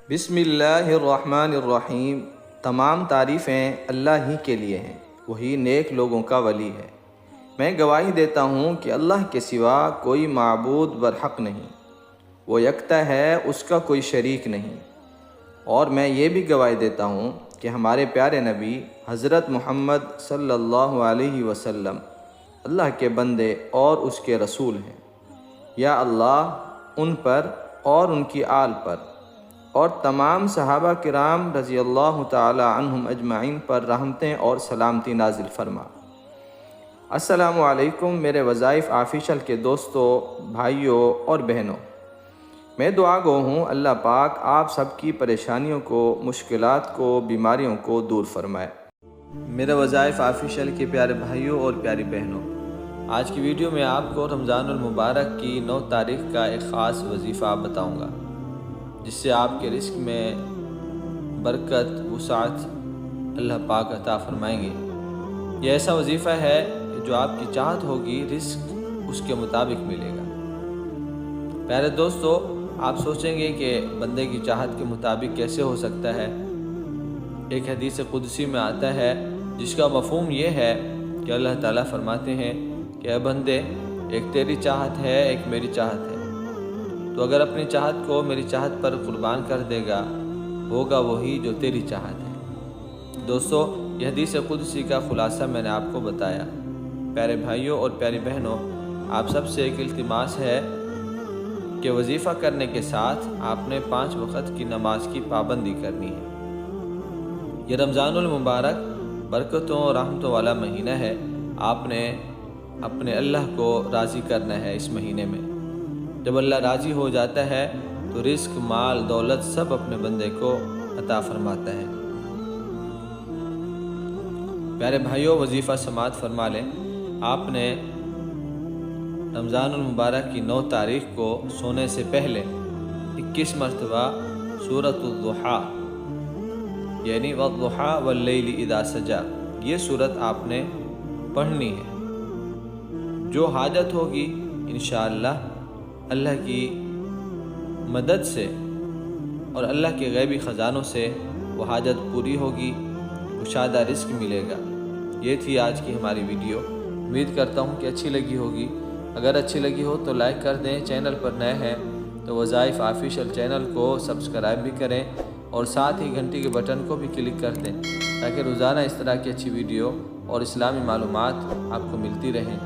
بسم اللہ الرحمن الرحیم۔ تمام تعریفیں اللہ ہی کے لیے ہیں، وہی نیک لوگوں کا ولی ہے۔ میں گواہی دیتا ہوں کہ اللہ کے سوا کوئی معبود برحق نہیں، وہ یکتا ہے، اس کا کوئی شریک نہیں۔ اور میں یہ بھی گواہی دیتا ہوں کہ ہمارے پیارے نبی حضرت محمد صلی اللہ علیہ وسلم اللہ کے بندے اور اس کے رسول ہیں۔ یا اللہ ان پر اور ان کی آل پر اور تمام صحابہ کرام رضی اللہ تعالی عنہم اجمعین پر رحمتیں اور سلامتی نازل فرما۔ السلام علیکم میرے وظائف آفیشل کے دوستوں، بھائیوں اور بہنوں۔ میں دعا گو ہوں اللہ پاک آپ سب کی پریشانیوں کو، مشکلات کو، بیماریوں کو دور فرمائے۔ میرے وظائف آفیشل کے پیارے بھائیوں اور پیاری بہنوں، آج کی ویڈیو میں آپ کو رمضان المبارک کی 9 تاریخ کا ایک خاص وظیفہ بتاؤں گا، جس سے آپ کے رزق میں برکت، وسعت اللہ پاک عطا فرمائیں گے۔ یہ ایسا وظیفہ ہے جو آپ کی چاہت ہوگی رزق اس کے مطابق ملے گا۔ پیارے دوستو، آپ سوچیں گے کہ بندے کی چاہت کے مطابق کیسے ہو سکتا ہے؟ ایک حدیث قدسی میں آتا ہے جس کا مفہوم یہ ہے کہ اللہ تعالیٰ فرماتے ہیں کہ اے بندے، ایک تیری چاہت ہے، ایک میری چاہت ہے، تو اگر اپنی چاہت کو میری چاہت پر قربان کر دے گا، ہوگا وہی جو تیری چاہت ہے۔ دوستو، یہ حدیث قدسی کا خلاصہ میں نے آپ کو بتایا۔ پیارے بھائیوں اور پیاری بہنوں، آپ سب سے ایک التماس ہے کہ وظیفہ کرنے کے ساتھ آپ نے 5 وقت کی نماز کی پابندی کرنی ہے۔ یہ رمضان المبارک برکتوں اور رحمتوں والا مہینہ ہے۔ آپ نے اپنے اللہ کو راضی کرنا ہے اس مہینے میں۔ جب اللہ راضی ہو جاتا ہے تو رزق، مال، دولت سب اپنے بندے کو عطا فرماتا ہے۔ پیارے بھائیوں، وظیفہ سماعت فرما لیں۔ آپ نے رمضان المبارک کی 9 تاریخ کو سونے سے پہلے 21 مرتبہ سورۃ الضحیٰ یعنی والضحیٰ واللیل اذا سجا، یہ سورت آپ نے پڑھنی ہے۔ جو حاجت ہوگی انشاءاللہ اللہ کی مدد سے اور اللہ کے غیبی خزانوں سے وہ حاجت پوری ہوگی، کشادہ رزق ملے گا۔ یہ تھی آج کی ہماری ویڈیو۔ امید کرتا ہوں کہ اچھی لگی ہوگی۔ اگر اچھی لگی ہو تو لائک کر دیں، چینل پر نئے ہیں تو وظائف آفیشل چینل کو سبسکرائب بھی کریں اور ساتھ ہی گھنٹی کے بٹن کو بھی کلک کر دیں تاکہ روزانہ اس طرح کی اچھی ویڈیو اور اسلامی معلومات آپ کو ملتی رہیں۔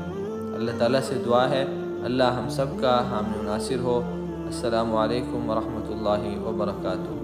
اللہ تعالیٰ سے دعا ہے اللہ ہم سب کا حامی و ناصر ہو۔ السلام علیکم ورحمۃ اللہ وبرکاتہ۔